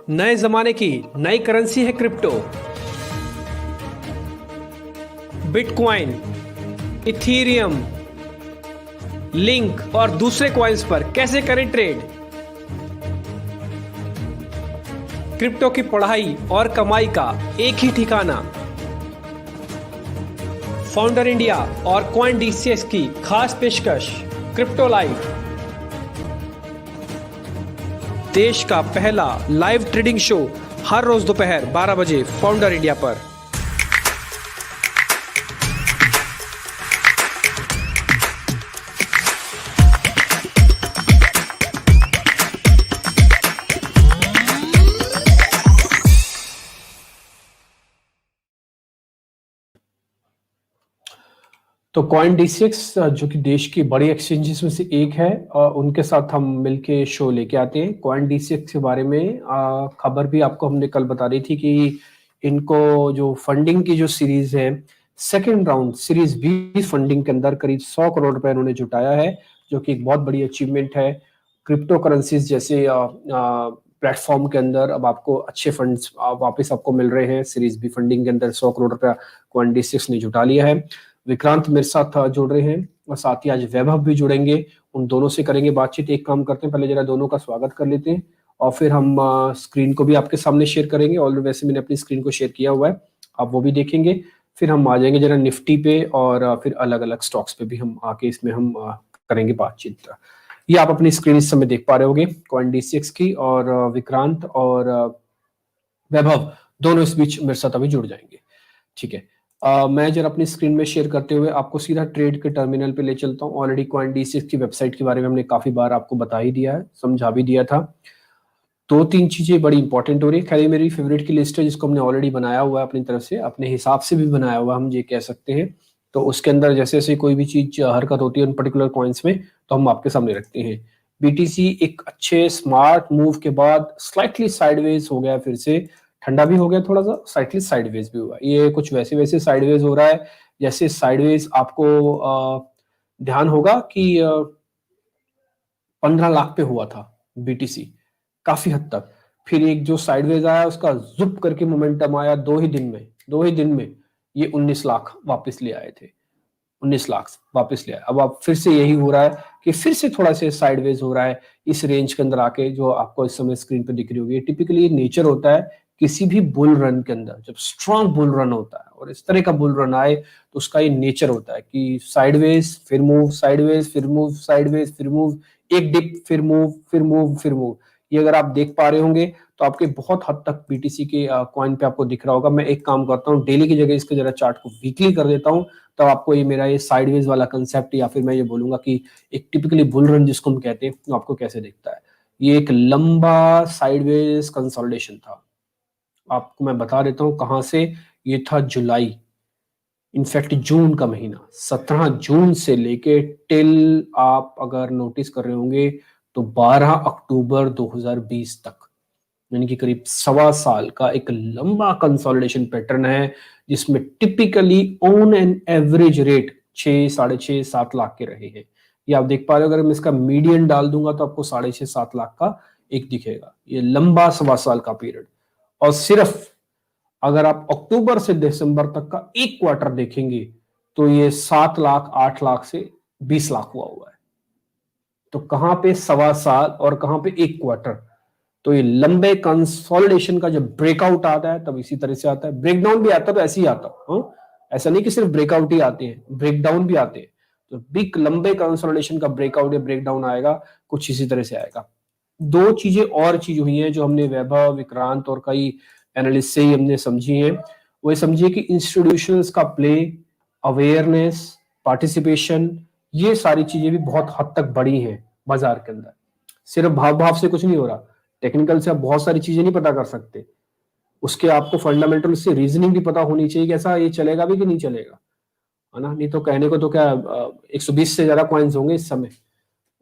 नए जमाने की नई करेंसी है क्रिप्टो। बिटकॉइन, इथीरियम, लिंक और दूसरे कॉइन्स पर कैसे करें ट्रेड। क्रिप्टो की पढ़ाई और कमाई का एक ही ठिकाना। फाउंडर इंडिया और कॉइन डीसीएक्स की खास पेशकश क्रिप्टो लाइव, देश का पहला लाइव ट्रेडिंग शो हर रोज दोपहर 12 बजे फाउंडर इंडिया पर। तो कॉइन डीसीएक्स जो कि देश की बड़ी एक्सचेंजेस में से एक है, उनके साथ हम मिलके शो लेके आते हैं। कॉइन डीसीएक्स के बारे में खबर भी आपको हमने कल बता दी थी कि इनको जो फंडिंग की जो सीरीज है, second round series B funding के अंदर करीब 100 करोड़ रुपए उन्होंने जुटाया है, जो कि एक बहुत बड़ी अचीवमेंट है। क्रिप्टो करेंसीज जैसे प्लेटफॉर्म के अंदर अब आपको अच्छे फंड्स वापस आपको मिल रहे हैं। सीरीज बी फंडिंग के अंदर 100 करोड़ रुपया कॉइन डीसीएक्स ने जुटा लिया है। विक्रांत मेरे साथ जुड़ रहे हैं और साथ ही आज वैभव भी जुड़ेंगे। उन दोनों से करेंगे बातचीत। एक काम करते हैं, पहले जरा दोनों का स्वागत कर लेते हैं और फिर हम स्क्रीन को भी आपके सामने शेयर करेंगे। और वैसे मैंने अपनी स्क्रीन को शेयर किया हुआ है, आप वो भी देखेंगे। फिर हम आ जाएंगे जरा निफ्टी पे और फिर अलग अलग स्टॉक्स पे भी हम आके इसमें हम करेंगे बातचीत। ये आप अपनी स्क्रीन इस समय देख पा रहे होंगे कॉइन डीसीएक्स की, और विक्रांत और वैभव दोनों इस बीच मेरे साथ अभी जुड़ जाएंगे। ठीक है, मैं जरा अपनी स्क्रीन में शेयर करते हुए आपको सीधा ट्रेड के टर्मिनल पे ले चलता हूँ। ऑलरेडी कॉइन डीसीएक्स की वेबसाइट के बारे में हमने काफी बार आपको बता ही दिया है, समझा भी दिया था। दो तीन चीजें बड़ी इंपॉर्टेंट हो रही है। खैर मेरी फेवरेट की लिस्ट है जिसको हमने ऑलरेडी बनाया हुआ है अपनी तरफ से, अपने हिसाब से भी बनाया हुआ हम ये कह सकते हैं। तो उसके अंदर जैसे जैसे कोई भी चीज हरकत होती है उन पर्टिकुलर कॉइन्स में, तो हम आपके सामने रखते हैं। बीटीसी एक अच्छे स्मार्ट मूव के बाद स्लाइटली साइडवेज हो गया, फिर से ठंडा भी हो गया, थोड़ा सा साइडली साइडवेज भी हुआ। ये कुछ वैसे वैसे साइडवेज हो रहा है जैसे साइडवेज आपको ध्यान होगा कि 15 लाख पे हुआ था बीटीसी काफी हद तक। फिर एक जो साइडवेज आया उसका जुप करके मोमेंटम आया, दो ही दिन में ये 19 लाख वापस ले आए थे। 19 लाख वापस ले आए। अब आप फिर से यही हो रहा है कि फिर से थोड़ा सा साइडवेज हो रहा है इस रेंज के अंदर आके, जो आपको इस समय स्क्रीन पे दिख रही होगी। टिपिकली नेचर होता है किसी भी बुल रन के अंदर, जब स्ट्रॉन्ग बुल रन होता है और इस तरह का बुल रन आए तो उसका ये नेचर होता है कि साइडवेज फिर मूव, साइडवेज फिर मूव, साइडवेज फिर मूव, एक डिप फिर मूव, फिर मूव, फिर मूव। ये अगर आप देख पा रहे होंगे तो आपके बहुत हद तक बीटीसी के कॉइन पे आपको दिख रहा होगा। मैं एक काम करता हूँ, डेली की जगह इसके जरा चार्ट को वीकली कर देता हूँ, तब आपको ये मेरा ये साइडवेज वाला कंसेप्ट, या फिर मैं ये बोलूंगा कि एक टिपिकली बुल रन जिसको हम कहते हैं, तो आपको कैसे दिखता है। ये एक लंबा साइडवेज कंसोलिडेशन था। आपको मैं बता देता हूँ कहां से। ये था जुलाई, इनफैक्ट जून का महीना, 17 जून से लेके टिल आप अगर नोटिस कर रहे होंगे तो 12 अक्टूबर 2020 तक, यानी कि करीब सवा साल का एक लंबा कंसोलिडेशन पैटर्न है, जिसमें typically on an average rate 6, 6.5, 7 lakh के रहे हैं। ये आप देख पा रहे हो। अगर मैं इसका मीडियन डाल दूंगा तो आपको 6.5, 7 लाख का एक दिखेगा। ये लंबा सवा साल का पीरियड। और सिर्फ अगर आप अक्टूबर से दिसंबर तक का एक क्वार्टर देखेंगे तो ये 7 लाख, 8 लाख से 20 लाख हुआ है। तो कहां पे सवा साल और कहां पे एक क्वार्टर। तो ये लंबे कंसोलिडेशन का जब ब्रेकआउट आता है तब इसी तरह से आता है। ब्रेकडाउन भी आता है तो ऐसे ही आता है। ऐसा नहीं कि सिर्फ ब्रेकआउट ही आते हैं, ब्रेकडाउन भी आते हैं। तो बिग लंबे कंसोलिडेशन का ब्रेकआउट या ब्रेकडाउन आएगा, कुछ इसी तरह से आएगा। दो चीजें और चीज हुई हैं जो हमने वैभव, विक्रांत और कई एनालिस्ट से ही हमने समझी है। वो समझिए कि इंस्टीट्यूशंस का प्ले, अवेयरनेस, पार्टिसिपेशन, ये सारी चीजें भी बहुत हद तक बढ़ी हैं बाजार के अंदर। सिर्फ भाव भाव से कुछ नहीं हो रहा। टेक्निकल से आप बहुत सारी चीजें नहीं पता कर सकते, उसके आपको फंडामेंटल से रीजनिंग भी पता होनी चाहिए कि ऐसा ये चलेगा भी कि नहीं चलेगा, है ना। नहीं तो कहने को तो क्या 120 से ज्यादा कॉइन्स होंगे इस समय,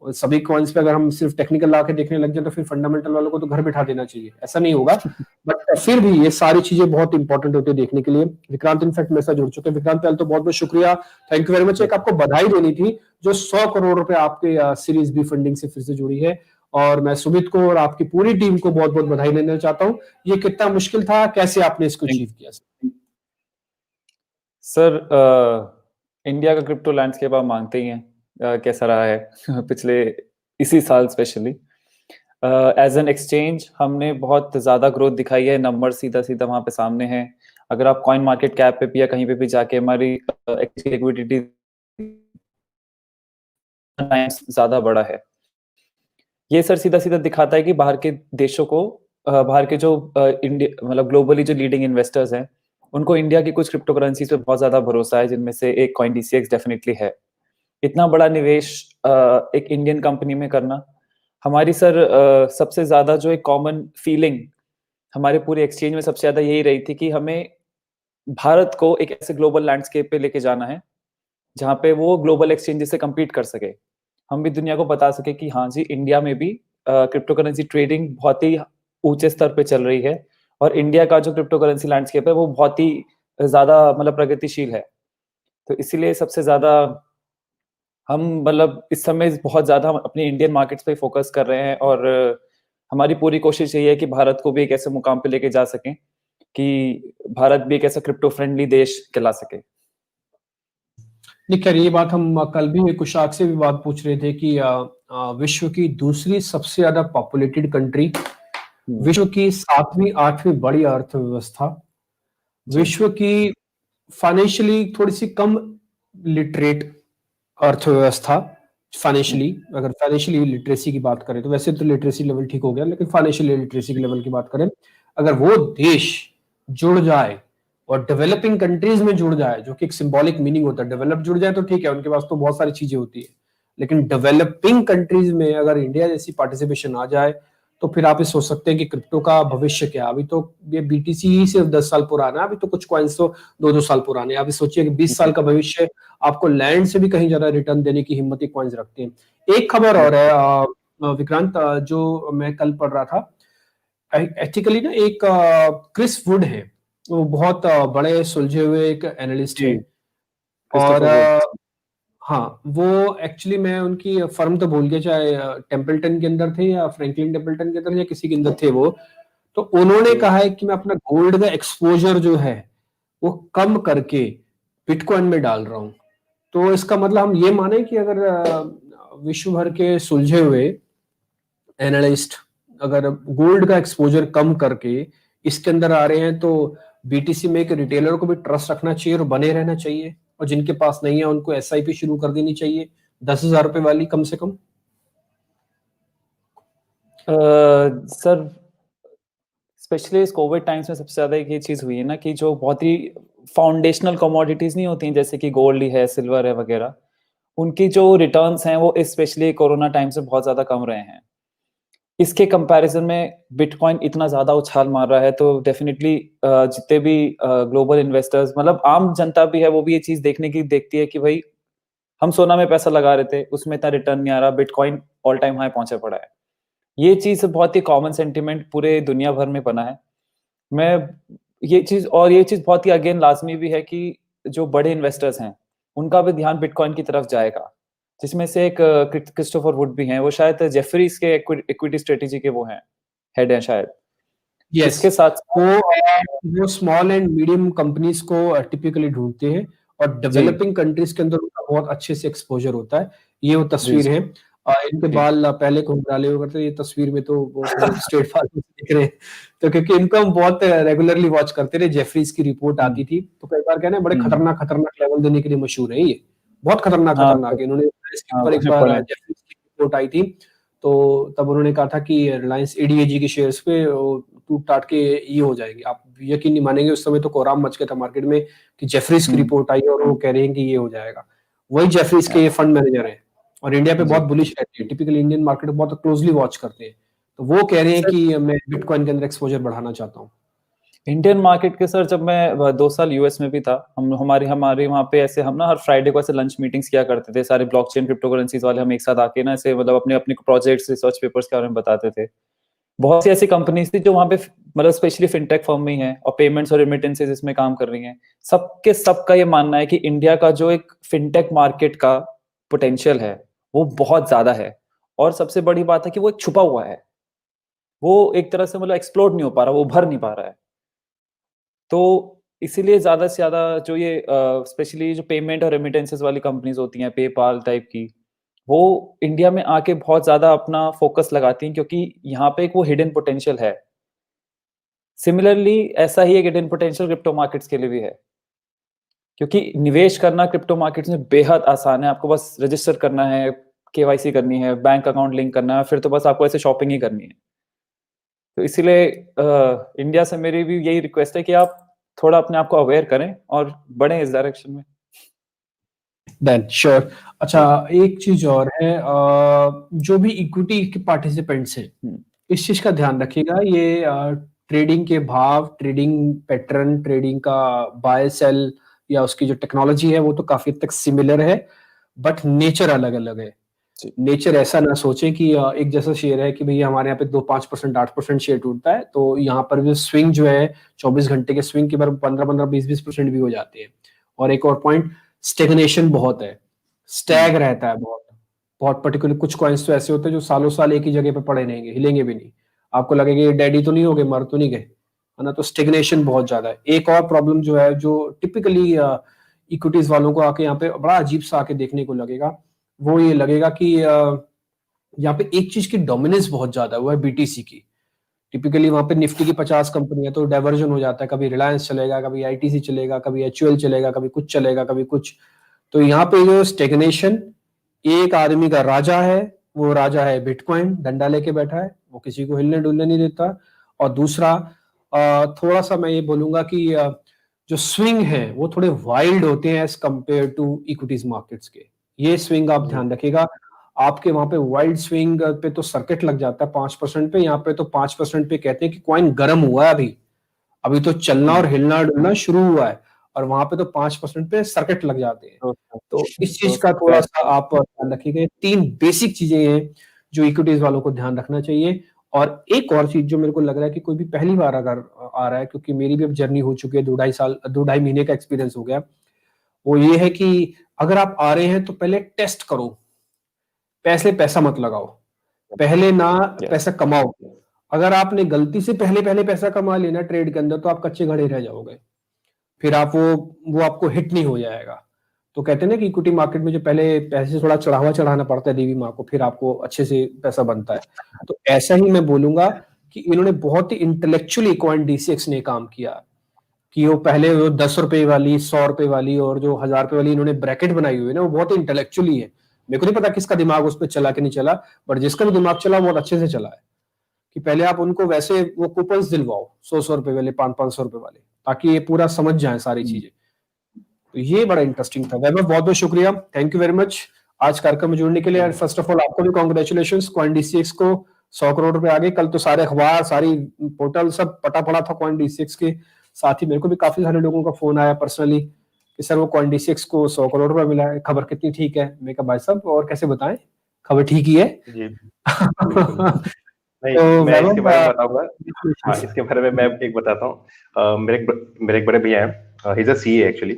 और सभी कॉइन्स पे अगर हम सिर्फ टेक्निकल ला के देखने लग जाए तो फिर फंडामेंटल वालों को तो घर बिठा देना चाहिए। ऐसा नहीं होगा, बट फिर भी ये सारी चीजें बहुत इंपॉर्टेंट होती है देखने के लिए। विक्रांत इनफैक्ट मेरे साथ जुड़ चुके हैं। विक्रांत पहले तो बहुत बहुत शुक्रिया, थैंक यू वेरी मच। एक आपको बधाई देनी थी जो 100 करोड़ रुपए आपके सीरीज बी फंडिंग से फिर से जुड़ी है, और मैं सुमित को और आपकी पूरी टीम को बहुत बहुत बधाई देना चाहता हूँ। ये कितना मुश्किल था, कैसे आपने इसको अचीव किया? सर, इंडिया का क्रिप्टो लैंडस्केप आप मांगते ही हैं, कैसा रहा है पिछले इसी साल स्पेशली। एज एन एक्सचेंज हमने बहुत ज़्यादा ग्रोथ दिखाई है, नंबर सीधा सीधा वहाँ पे सामने है। अगर आप कॉइन मार्केट कैप पे भी या कहीं पे भी जाके हमारी लिक्विडिटी टाइम्स ज़्यादा बड़ा है। ये सर सीधा सीधा दिखाता है कि बाहर के देशों को, बाहर के जो इंडिया मतलब ग्लोबली जो लीडिंग इन्वेस्टर्स हैं, उनको इंडिया की कुछ क्रिप्टो करेंसीज पे बहुत ज्यादा भरोसा है, जिनमें से एक कॉइन डीसीएक्स डेफिनेटली है। इतना बड़ा निवेश एक इंडियन कंपनी में करना, हमारी सर सबसे ज्यादा जो एक कॉमन फीलिंग हमारे पूरे एक्सचेंज में सबसे ज्यादा यही रही थी कि हमें भारत को एक ऐसे ग्लोबल लैंडस्केप पे लेके जाना है जहाँ पे वो ग्लोबल एक्सचेंज से compete कर सके। हम भी दुनिया को बता सके कि हाँ जी, इंडिया में भी क्रिप्टो करेंसी ट्रेडिंग बहुत ही ऊंचे स्तर पे चल रही है, और इंडिया का जो क्रिप्टो करेंसी लैंडस्केप है वो बहुत ही ज्यादा मतलब प्रगतिशील है। तो इसीलिए सबसे ज्यादा हम मतलब इस समय बहुत ज्यादा हम अपने इंडियन मार्केट्स पे फोकस कर रहे हैं, और हमारी पूरी कोशिश यही है कि भारत को भी एक ऐसे मुकाम पे लेके जा सकें कि भारत भी एक ऐसा क्रिप्टो फ्रेंडली देश कहला सके। नहीं, खैर ये बात हम कल भी कुशाक से भी बात पूछ रहे थे कि विश्व की दूसरी सबसे ज्यादा पॉपुलेटेड कंट्री, विश्व की 7वीं 8वीं बड़ी अर्थव्यवस्था, विश्व की फाइनेंशियली थोड़ी सी कम लिटरेट अर्थव्यवस्था, फाइनेंशियली अगर फाइनेंशियली लिटरेसी की बात करें तो वैसे तो लिटरेसी लेवल ठीक हो गया, लेकिन फाइनेंशियल लिटरेसी के लेवल की बात करें, अगर वो देश जुड़ जाए और डेवलपिंग कंट्रीज में जुड़ जाए, जो कि एक सिंबॉलिक मीनिंग होता है, डेवलप जुड़ जाए तो ठीक है, उनके पास तो बहुत सारी चीजें होती है, लेकिन डेवलपिंग कंट्रीज में अगर इंडिया जैसी पार्टिसिपेशन आ जाए तो फिर आप ये सोच सकते हैं कि क्रिप्टो का भविष्य क्या। अभी तो ये बीटीसी ही सिर्फ 10 साल पुराना है, अभी तो कुछ कॉइन्स तो 2-2 साल पुराने हैं। आप सोचिए कि 20 साल का भविष्य आपको लैंड से भी कहीं ज्यादा रिटर्न देने की हिम्मत ही कॉइन्स रखते हैं। एक खबर और है विक्रांत, जो मैं कल पढ़ रहा था, एथिकली ना एक क्रिस वुड है, वो बहुत बड़े सुलझे हुए एक एनालिस्ट हैं, और हाँ वो एक्चुअली मैं उनकी फर्म तो भूल गया, चाहे टेम्पल्टन के अंदर थे या फ्रैंकलिन टेम्पल्टन के अंदर या किसी के अंदर थे वो, तो उन्होंने कहा है कि मैं अपना गोल्ड का एक्सपोजर जो है वो कम करके बिटकॉइन में डाल रहा हूं। तो इसका मतलब हम ये माने कि अगर विश्व भर के सुलझे हुए एनालिस्ट अगर गोल्ड का एक्सपोजर कम करके इसके अंदर आ रहे हैं, तो बीटीसी में एक रिटेलर को भी ट्रस्ट रखना चाहिए और बने रहना चाहिए, और जिनके पास नहीं है उनको एसआईपी शुरू कर देनी चाहिए 10,000 रुपए वाली कम से कम। सर स्पेशली इस कोविड टाइम्स में सबसे ज्यादा एक ये चीज हुई है ना कि जो बहुत ही फाउंडेशनल कमोडिटीज नहीं होती हैं, जैसे कि गोल्ड ही है, सिल्वर है वगैरह, उनकी जो रिटर्न्स हैं वो स्पेशली कोरोना टाइम से बहुत ज्यादा कम रहे हैं। इसके कंपैरिजन में बिटकॉइन इतना ज्यादा उछाल मार रहा है, तो डेफिनेटली जितने भी ग्लोबल इन्वेस्टर्स मतलब आम जनता भी है, वो भी ये चीज देखती है कि भाई हम सोना में पैसा लगा रहे थे, उसमें इतना रिटर्न नहीं आ रहा, बिटकॉइन ऑल टाइम हाई पहुंचे पड़ा है। ये चीज बहुत ही कॉमन सेंटिमेंट पूरे दुनिया भर में बना है। मैं ये चीज बहुत ही अगेन लाजमी भी है कि जो बड़े इन्वेस्टर्स हैं उनका भी ध्यान बिटकॉइन की तरफ जाएगा, जिसमें से एक क्रिस्टोफर वुड भी हैं, वो शायद जेफरीज के इक्विटी स्ट्रेटेजी के वो हैं, हेड हैं शायद। यस, इसके साथ वो स्मॉल एंड मीडियम कंपनीज को टिपिकली ढूंढते हैं, और जी डेवलपिंग कंट्रीज के अंदर उनका बहुत अच्छे से एक्सपोजर होता है। ये वो जी तस्वीर है, इनके जी बाल पहले घुंघराले हुआ करते, ये तस्वीर में तो वो थोड़े स्ट्रेट बाल दिख रहे हैं। तो क्योंकि इनको हम बहुत रेगुलरली वॉच करते रहे, जेफरीज की रिपोर्ट आती थी, तो कई बार कहना बड़े हम्म, खतरनाक खतरनाक लेवल देने के लिए मशहूर है ये, बहुत खतरनाक हाँ खतरनाक है। इन्होंने इसके हाँ ऊपर एक मैंने बार पढ़ा है। जेफरीज की रिपोर्ट आई थी, तो तब उन्होंने कहा था कि रिलायंस एडीएजी के शेयर्स पे टूट टाट के ये हो जाएंगे। आप यकीन नहीं मानेंगे, उस समय तो कोहराम मच गया था मार्केट में कि जेफरीज की हम्म, रिपोर्ट आई और वो कह रहे हैं कि ये हो जाएगा। वही जेफरीज के हाँ, ये फंड मैनेजर हैं, और इंडिया पे बहुत जी बुलिश रहते हैं, टिपिकल इंडियन मार्केट को बहुत क्लोजली वॉच करते हैं। तो वो कह रहे हैं सर, कि मैं बिटकॉइन के अंदर एक्सपोजर बढ़ाना चाहता हूँ। इंडियन मार्केट के सर, जब मैं 2 साल यूएस में भी था, हम हमारी हमारे वहाँ पे ऐसे हम ना हर फ्राइडे को ऐसे लंच मीटिंग्स किया करते थे, सारे ब्लॉकचेन क्रिप्टो करेंसीज वाले हम एक साथ आके ना ऐसे मतलब अपने अपने प्रोजेक्ट्स रिसर्च पेपर्स के बारे में बताते थे। बहुत सी ऐसी कंपनीज थी जो वहाँ पे मतलब स्पेशली फिनटेक फर्म में ही है और पेमेंट्स और रेमिटेंसेज इसमें काम कर रही हैं। सबके सबका ये मानना है कि इंडिया का जो एक फिनटेक मार्केट का पोटेंशियल है वो बहुत ज्यादा है, और सबसे बड़ी बात है कि वो एक छुपा हुआ है, वो एक तरह से मतलब एक्सप्लोर नहीं हो पा रहा, वो उभर नहीं पा रहा है। तो इसीलिए ज़्यादा से ज़्यादा जो ये स्पेशली जो पेमेंट और रेमिटेंसेस वाली कंपनीज़ होती हैं, पेपाल टाइप की, वो इंडिया में आके बहुत ज़्यादा अपना फ़ोकस लगाती हैं क्योंकि यहाँ पे एक वो हिडन पोटेंशियल है। सिमिलरली ऐसा ही एक हिडन पोटेंशियल क्रिप्टो मार्केट्स के लिए भी है। क्योंकि निवेश करना क्रिप्टो मार्केट्स में बेहद आसान है, आपको बस रजिस्टर करना है, केवाईसी करनी है, बैंक अकाउंट लिंक करना है, फिर तो बस आपको ऐसे शॉपिंग ही करनी है। तो इसीलिए इंडिया से मेरी भी यही रिक्वेस्ट है कि आप थोड़ा अपने आप को अवेयर करें और बढ़ें इस डायरेक्शन में। Then sure. अच्छा, एक चीज और है, जो भी इक्विटी के पार्टिसिपेंट्स हैं, इस चीज का ध्यान रखिएगा, ये ट्रेडिंग के भाव, ट्रेडिंग पैटर्न, ट्रेडिंग का बाय सेल या उसकी जो टेक्नोलॉजी है वो तो काफी हद तक सिमिलर है, बट नेचर अलग अलग है। नेचर ऐसा ना सोचे कि एक जैसा शेयर है कि भैया हमारे यहाँ पे 2-5%, 8% शेयर टूटता है, तो यहाँ पर भी स्विंग जो है 24 घंटे के स्विंग के बार 15-15, 20-20% भी हो जाते हैं। और एक और पॉइंट, स्टेगनेशन बहुत है, स्टैग रहता है बहुत बहुत पर्टिकुलर। कुछ कॉइन्स तो ऐसे होते हैं जो सालों साल एक ही जगह पे पड़े रहेंगे, हिलेंगे भी नहीं, आपको लगेगा ये डैडी तो नहीं हो गए, मर तो नहीं गए, है ना। तो स्टेगनेशन बहुत ज्यादा है। एक और प्रॉब्लम जो है, जो टिपिकली इक्विटीज वालों को आके यहाँ पे बड़ा अजीब सा आके देखने को लगेगा, वो ये लगेगा कि यहाँ पे एक चीज की डोमिनेंस बहुत ज्यादा है, वो है बीटीसी की। टिपिकली वहां पे निफ्टी की 50 कंपनी है तो डाइवर्जन हो जाता है, कभी रिलायंस चलेगा, कभी आईटीसी चलेगा, कभी एचयूएल चलेगा, कभी कुछ चलेगा, कभी कुछ। तो यहाँ पे जो स्टेगनेशन, एक आदमी का राजा है, वो राजा है बिटकॉइन, डंडा लेके बैठा है, वो किसी को हिलने डुलने नहीं देता। और दूसरा, थोड़ा सा मैं ये बोलूंगा कि जो स्विंग है वो थोड़े वाइल्ड होते हैं as compare to equities markets के। ये स्विंग आप ध्यान रखिएगा, आपके वहां पे वाइल्ड स्विंग पे तो सर्किट लग जाता है 5% पे, यहाँ पे तो 5% पे कहते हैं कि कॉइन गर्म हुआ है, अभी अभी तो चलना और हिलना डुलना शुरू हुआ है, और वहां पे तो 5% पे सर्किट लग जाते हैं। तो इस चीज का थोड़ा सा आप ध्यान रखिएगा। 3 बेसिक चीजें हैं जो इक्विटीज वालों को ध्यान रखना चाहिए। और एक और चीज जो मेरे को लग रहा है कि कोई भी पहली बार अगर आ रहा है, क्योंकि मेरी भी अब जर्नी हो चुकी है, 2-2.5 महीने का एक्सपीरियंस हो गया, वो ये है कि अगर आप आ रहे हैं तो पहले टेस्ट करो, पैसा मत लगाओ, पहले ना पैसा कमाओ। अगर आपने गलती से पहले पहले पैसा कमा लेना ट्रेड के अंदर, तो आप कच्चे घड़े रह जाओगे, फिर आप वो आपको हिट नहीं हो जाएगा। तो कहते हैं ना कि इक्विटी मार्केट में जो पहले पैसे थोड़ा चढ़ावा चढ़ाना पड़ता है देवी माँ को, फिर आपको अच्छे से पैसा बनता है। तो ऐसा ही मैं बोलूंगा कि इन्होंने बहुत ही इंटेलेक्चुअली कॉइन डीसीएक्स ने काम किया, कि वो पहले वो 10 रुपए वाली, 100 रुपए वाली और जो 1000 रुपए वाली इन्होंने ब्रैकेट बनाई हुई है ना, वो बहुत इंटेलेक्चुअली है। मेरे को नहीं पता किसका दिमाग उस पर चला कि नहीं चला, बट जिसका भी दिमाग चला बहुत अच्छे से चला है। कि पहले आप उनको वैसे वो कूपन्स दिलवाओ, 100-100 रुपए वाले, 500-500 रुपए वाले, ताकि ये पूरा समझ जाए सारी चीजें। तो ये बड़ा इंटरेस्टिंग था। वैभव, बहुत बहुत शुक्रिया, थैंक यू वेरी मच आज कार्यक्रम में जुड़ने के लिए। फर्स्ट ऑफ ऑल आपको भी कॉन्ग्रेचुलेशन, कॉइन डीसीएक्स को 100 करोड़ रुपए आ गए। कल तो सारे अखबार, सारी पोर्टल सब पटा पड़ा था कॉइन डीसीएक्स के। साथ ही मेरे को भी काफी सारे लोगों का फोन आया पर्सनली कि सर वो कॉइन डीसीएक्स को 100 करोड़ रुपए मिला है, खबर कितनी ठीक है। मैं कहा भाई साहब और कैसे बताएं, खबर ठीक ही है। जी नहीं, तो मैं इसके बारे में बताऊंगा। हाँ, वैभव, इसके बारे में मैं एक बताता हूँ। मेरे एक बड़े भैया हैं, he is a CA actually.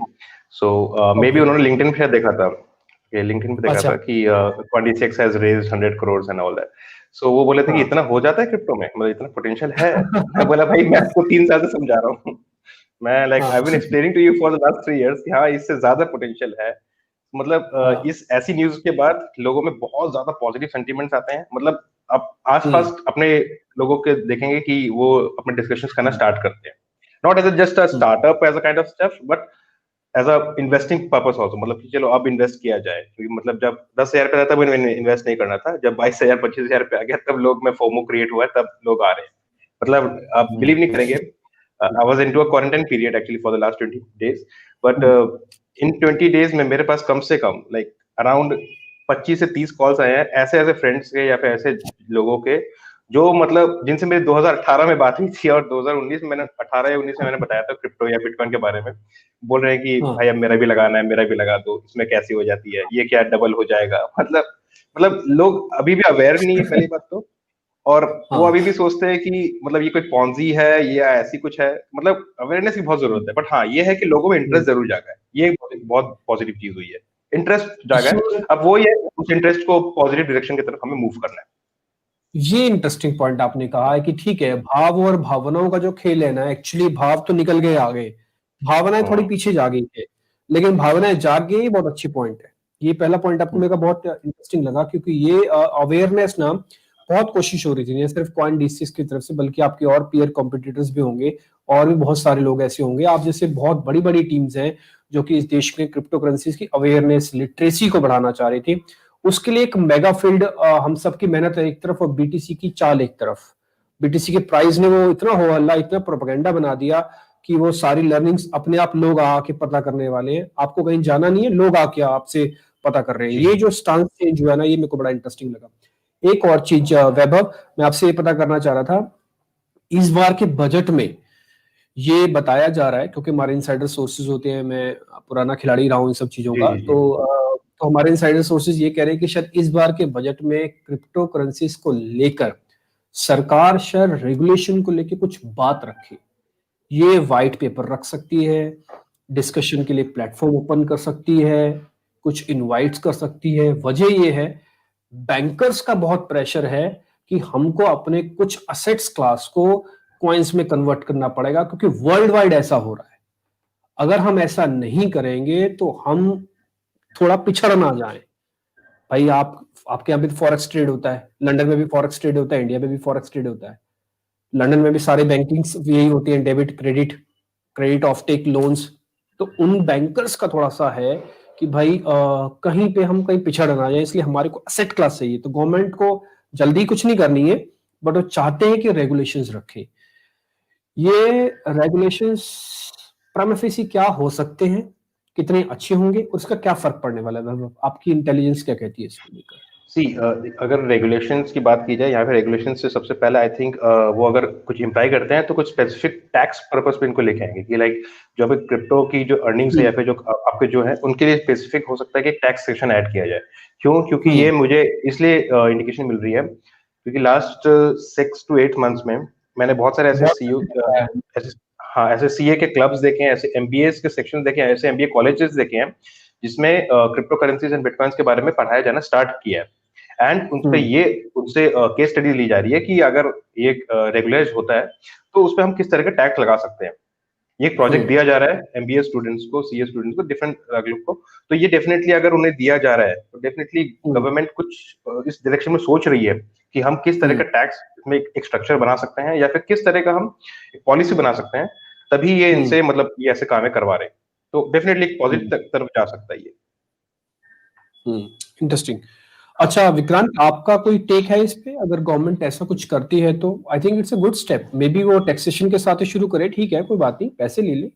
So may be उन्होंने लिंक्डइन पे देखा था, कि लिंक्डइन पे देखा अच्छा। था कि 26 has raised 100 crore and all that. So वो बोले थे कि इतना हो जाता है क्रिप्टो में, मतलब इतना पोटेंशियल है। मैं बोला भाई मैं आपको 3 साल से समझा रहा हूँ, मैं like I been explaining to you for the last 3 years कि हाँ इससे ज्यादा पोटेंशियल है। मतलब इस ऐसी न्यूज के बाद लोगों में बहुत ज्यादा पॉजिटिव सेंटीमेंट्स आते हैं। मतलब आप आसपास अपने लोगों के देखेंगे कि वो अपने डिस्कशंस करना स्टार्ट करते हैं, not as just a startup as a kind of stuff, but as a investing purpose also. मतलब कि चलो अब इन्वेस्ट किया जाए, क्योंकि मतलब जब 10,000 पे था तब इन्वेस्ट नहीं करना था, जब 22,000 25,000 पे आ गया तब लोग में फोमो क्रिएट हुआ है, तब लोग आ रहे हैं। मतलब आप बिलीव नहीं करेंगे, I was into a quarantine period actually for the last 20 days, but in 20 days में मेरे पास कम से कम लाइक अराउंड 25 से 30 कॉल्स आए हैं ऐसे ऐसे फ्रेंड्स के या फिर ऐसे लोगों के, जो मतलब जिनसे मेरी 2018 में बात हुई थी और 2019 में मैंने 18 या 19 में मैंने बताया था क्रिप्टो या बिटकॉइन के बारे में। बोल रहे हैं कि भाई अब मेरा भी लगाना है, मेरा भी लगा दो, इसमें कैसी हो जाती है, ये क्या डबल हो जाएगा। मतलब लोग अभी भी अवेयर नहीं है पहली बात तो, और वो अभी भी सोचते हैं कि मतलब ये कोई पॉन्जी है या ऐसी कुछ है। मतलब अवेयरनेस की बहुत जरूरत है, बट हाँ ये है कि लोगों में इंटरेस्ट जरूर जागा है, ये बहुत पॉजिटिव चीज हुई है। इंटरेस्ट जागा है, अब वो ये उस इंटरेस्ट को पॉजिटिव डायरेक्शन की तरफ हमें मूव करना है। ये इंटरेस्टिंग पॉइंट आपने कहा है कि ठीक है, भाव और भावनाओं का जो खेल है ना, एक्चुअली भाव तो निकल गए आगे, भावनाएं थोड़ी पीछे जा गई है, लेकिन भावनाएं जाग गई, बहुत अच्छी पॉइंट है। ये पहला पॉइंट आपको मेरे को बहुत इंटरेस्टिंग लगा, क्योंकि ये अवेयरनेस ना बहुत कोशिश हो रही थी, नहीं सिर्फ कॉइन डीसीएस की तरफ से, बल्कि आपके और पीयर कॉम्पिटिटर्स भी होंगे, और भी बहुत सारे लोग ऐसे होंगे आप जैसे, बहुत बड़ी बड़ी टीम्स हैं जो कि इस देश में क्रिप्टो करेंसीज की अवेयरनेस, लिटरेसी को बढ़ाना चाह रही थी। उसके लिए एक मेगा फील्ड, हम सबकी मेहनत है एक तरफ और बीटीसी की चाल एक तरफ। बीटीसी के प्राइस ने वो इतना हो हल्ला, इतना प्रोपेगेंडा बना दिया कि वो सारी लर्निंग्स अपने आप लोग आके पता करने वाले हैं, आपको कहीं जाना नहीं है, लोग आके आपसे पता कर रहे हैं। ये जो स्टांस चेंज हुआ ना, ये मेरे को बड़ा इंटरेस्टिंग लगा। एक और चीज वैभव, मैं आपसे ये पता करना चाह रहा था, इस बार के बजट में ये बताया जा रहा है, क्योंकि हमारे इनसाइडर सोर्सेज होते हैं, मैं पुराना खिलाड़ी रहा हूं इन सब चीजों का, तो हमारे इनसाइडर सोर्सेज ये कह रहे हैं कि शायद इस बार के बजट में क्रिप्टो करेंसीज को लेकर सरकार शायद रेगुलेशन को लेकर कुछ बात रखे। ये व्हाइट पेपर रख सकती है, डिस्कशन के लिए प्लेटफॉर्म ओपन कर सकती है, कुछ इनवाइट्स कर सकती है। वजह ये है, बैंकर्स का बहुत प्रेशर है कि हमको अपने कुछ असेट्स क्लास को कॉइन्स में कन्वर्ट करना पड़ेगा, क्योंकि वर्ल्ड वाइड ऐसा हो रहा है। अगर हम ऐसा नहीं करेंगे तो हम थोड़ा पिछड़ ना जाए। भाई आपके यहाँ भी फॉरेक्स ट्रेड होता है, लंदन में भी फॉरेक्स ट्रेड होता है, इंडिया में भी फॉरेक्स ट्रेड होता है, लंदन में भी सारे बैंकिंग्स यही होती है, debit credit of take loans. तो उन बैंकर्स का थोड़ा सा है कि भाई कहीं पे हम कहीं पिछड़ ना जाए, इसलिए हमारे को असेट क्लास चाहिए। तो गवर्नमेंट को जल्दी कुछ नहीं करनी है, बट वो चाहते हैं कि रेगुलेशंस रखे। ये रेगुलेशंस प्राइमरी क्या हो सकते हैं, कितने अच्छे होंगे, उसका क्या फर्क पड़ने वाला है? आपकी इंटेलिजेंस क्या कहती है इसको लेकर? अगर रेगुलेशंस की बात की जाए, यहाँ पे रेगुलेशंस से सबसे पहले आई थिंक वो अगर कुछ इम्प्लाई करते हैं तो कुछ स्पेसिफिक टैक्स पर्पस पे इनको लेके आएंगे कि लाइक जो अभी क्रिप्टो की जो अर्निंग्स है या फिर जो आपके जो है उनके लिए स्पेसिफिक हो सकता है कि टैक्स सेक्शन ऐड किया जाए। क्यों? क्योंकि ये मुझे इसलिए इंडिकेशन मिल रही है क्योंकि लास्ट 6 to 8 मंथ्स में मैंने बहुत सारे ऐसे सीयू ऐसे सीए के क्लब्स देखे हैं, ऐसे एमबीए के सेक्शन देखे हैं, ऐसे एमबीए कॉलेजेस देखे हैं जिसमें क्रिप्टो करेंसीज एंड बिटकॉइंस के बारे में पढ़ाया जाना स्टार्ट किया है। एंड उनसे केस स्टडी ली जा रही है कि अगर ये रेगुलराइज होता है तो उस पर हम किस तरह का टैक्स लगा सकते हैं। ये प्रोजेक्ट दिया जा रहा है एमबीए स्टूडेंट्स को, सीए स्टूडेंट्स को, डिफरेंट ग्रुप को। तो ये डेफिनेटली अगर उन्हें दिया जा रहा है तो डेफिनेटली गवर्नमेंट कुछ इस डायरेक्शन में सोच रही है कि हम किस तरह का टैक्स इसमें एक स्ट्रक्चर बना सकते हैं या फिर किस तरह का हम एक पॉलिसी बना सकते हैं, तभी ये इनसे मतलब ये ऐसे काम करवा रहे हैं। तो डेफिनेटली एक पॉजिटिव तरफ जा सकता है ये। इंटरेस्टिंग। अच्छा विक्रांत, आपका कोई टेक है इस पे? अगर गवर्नमेंट ऐसा कुछ करती है तो I think it's a good step. May be वो टैक्सेशन के साथ ही शुरू करे, ठीक है कोई बात नहीं, पैसे ले ले,